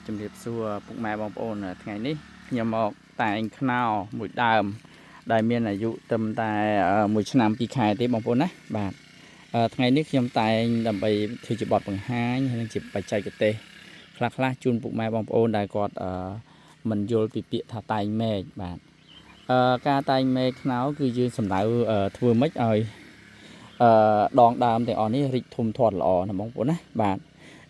ជំរាបសួរពុកម៉ែបងប្អូនថ្ងៃនេះខ្ញុំមកតែងខ្នោមួយដើមដែលមានអាយុត្រឹមតែ1ឆ្នាំ2ខែទេបងប្អូនណាបាទថ្ងៃនេះខ្ញុំតែងដើម្បីធ្វើជាបទបង្ហាញហើយនឹងជាបច្ចេកទេសខ្លះជូនពុកម៉ែបងប្អូនដែលគាត់មិនយល់ពីពាក្យថាតែងមែកបាទការតែងមែកខ្នោគឺយើងសម្ដៅធ្វើម៉េចឲ្យដងដើមទាំងអស់នេះរីកធំធាត់ល្អណាបងប្អូនណាបាទ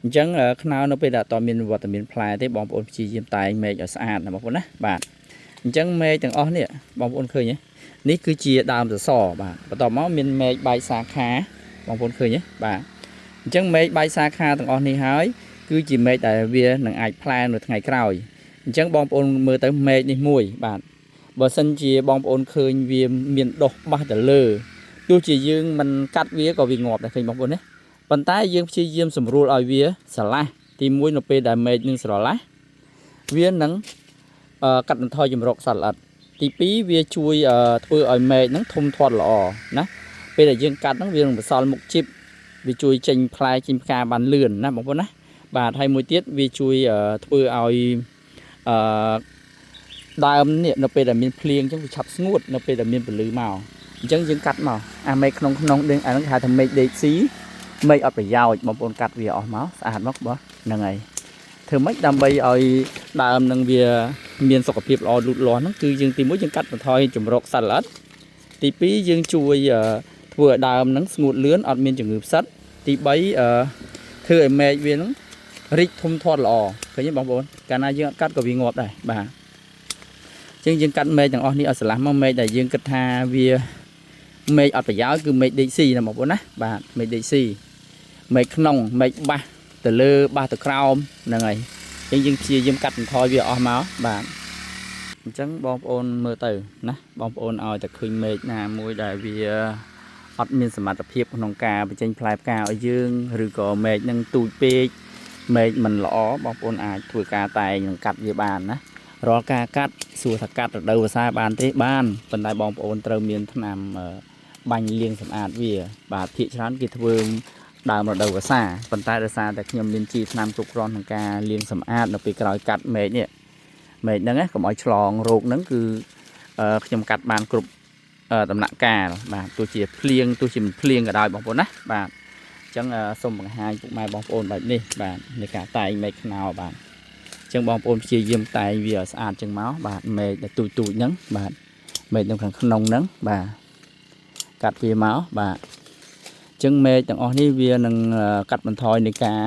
អញ្ចឹងខ្នោនៅពេលដែលតើមានវត្តមានផ្លែទេបងប្អូនព្យាយាមតែងមែកឲ្យស្អាតណាបងប្អូនណាបាទអញ្ចឹងមែកទាំងអស់នេះបងប្អូនឃើញទេនេះគឺជាដើមសសរបាទបន្ទាប់មកមានមែកបែកសាខាបងប្អូនឃើញទេបាទអញ្ចឹងមែកបែកសាខាទាំងអស់នេះហើយគឺជាមែកដែលវានឹងអាចផ្លែនៅថ្ងៃក្រោយអញ្ចឹងបងប្អូនមើលទៅមែកនេះមួយបាទបើសិនជាបងប្អូនឃើញវាមានដុះបាសទៅលើទោះជាយើងមិនកាត់វាក៏វាងាប់ដែរឃើញបងប្អូនណាប៉ុន្តែយើងព្យាយាមសម្រួលឲ្យវាស្រឡះទី1នៅពេលដែលមែកនឹងស្រឡះវានឹងកាត់បន្ថយចម្រុកសត្វល្អិតទី2វាជួយធ្វើឲ្យមែកហ្នឹងធំធាត់ល្អណាពេលដែលយើងកាត់ហ្នឹងវានឹងបន្សល់មុខជីបវាជួយចេញផ្លែចេញផ្កាបានលឿនណាបងប្អូនណាបាទហើយមួយទៀតវាជួយធ្វើឲ្យដើមនេះនៅពេលដែលមានភ្លៀងអញ្ចឹងវាឆាប់ស្ងួតនៅពេលដែលមានពន្លឺមកអញ្ចឹងយើងកាត់មកអាមែកក្នុងដេញអាហ្នឹងគេហៅថាមែកដេកស៊ីមែកអត់ប្រយោជន៍បងប្អូនកាត់វាអស់មកស្អាតមកបងហ្នឹងហើយធ្វើម៉េចដើម្បីឲ្យដើមនឹងវាមានសុខភាពល្អលូតលាស់ហ្នឹងគឺយើងទី1យើងកាត់បន្ថយចម្រុកសត្វល្អិតទី2យើងជួយធ្វើឲ្យដើមហ្នឹងស្ងួតលឿនអត់មានជំងឺផ្សិតទី3ធ្វើឲ្យមែកវាហ្នឹងរីកធំធាត់ល្អឃើញទេបងប្អូនកាលណាយើងអត់កាត់ក៏វាងាប់ដែរបាទអញ្ចឹងយើងកាត់មែកទាំងអស់នេះឲ្យស្រឡះមកមែកដែលយើងគិតថាវាមែកអត់ប្រយោជន៍គឺមែកដេកស៊ីណាបងប្អូនណាបាទមែកដេកស៊ីមែកក្នុងមែកបាសទៅលើបាសទៅក្រោមហ្នឹងហើយអញ្ចឹងយើងព្យាយាមកាត់បន្ថយវាអស់មកបាទអញ្ចឹងបងប្អូនមើលទៅណាបងប្អូនឲ្យតែឃើញមែកណាមួយដែលវាអត់មានសមត្ថភាពក្នុងការបញ្ចេញផ្លែផ្កាឲ្យយើងឬក៏មែកនឹងទូចពេកមែកមិនល្អបងប្អូនអាចធ្វើការតែងនឹងកាត់វាបានណារាល់ការកាត់សួរថាកាត់រដូវវស្សាបានទេបានប៉ុន្តែបងប្អូនត្រូវមានថ្នាំបាញ់លាងសម្អាតវាបាទភាគច្រើនគេធ្វើដើមរដូវវស្សាប៉ុន្តែដោយសារតែខ្ញុំមានជីថ្នាំគ្រប់គ្រាន់ក្នុងការលាងសម្អាតនៅពេលក្រោយកាត់មែកនេះមែកហ្នឹងកុំឲ្យឆ្លងរោគហ្នឹងគឺខ្ញុំកាត់បានគ្រប់ដំណាក់កាលបាទទោះជាភ្លៀងទោះជាមិនភ្លៀងក៏ដោយបងប្អូនណាបាទអញ្ចឹងសូមបង្ហាញពុកម៉ែបងប្អូនបែបនេះបាទនៃការតែងមែកខ្នោបាទអញ្ចឹងបងប្អូនព្យាយាមតែងវាស្អាតចឹងមកបាទមែកដែលទូចហ្នឹងបាទមែកនៅខាងក្នុងហ្នឹងបាទកាត់វាមកបាទអញ្ចឹងមែកទាំងអស់នេះវានឹងកាត់បន្ថយនៃការ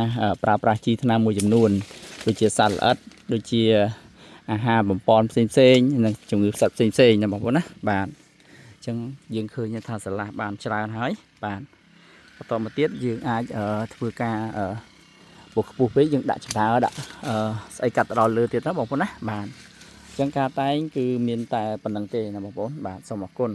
ប្រើប្រាស់ជីថ្នាំមួយចំនួនដូចជាសត្វល្អិតដូចជាអាហារបំពន់ផ្សេងនិងជំងឺផ្សិតផ្សេងណាបងប្អូនណាបាទអញ្ចឹងយើងឃើញថាស្រឡះបានច្រើនហើយបាទបន្តមកទៀតយើងអាចធ្វើការពុះខ្ពស់ពេកយើងដាក់ចដើដាក់ស្អីកាត់ទៅដល់លើទៀតណាបងប្អូនណាបាទអញ្ចឹងការតែងគឺមានតែប៉ុណ្្នឹងទេណាបងប្អូនបាទសូមអរគុណ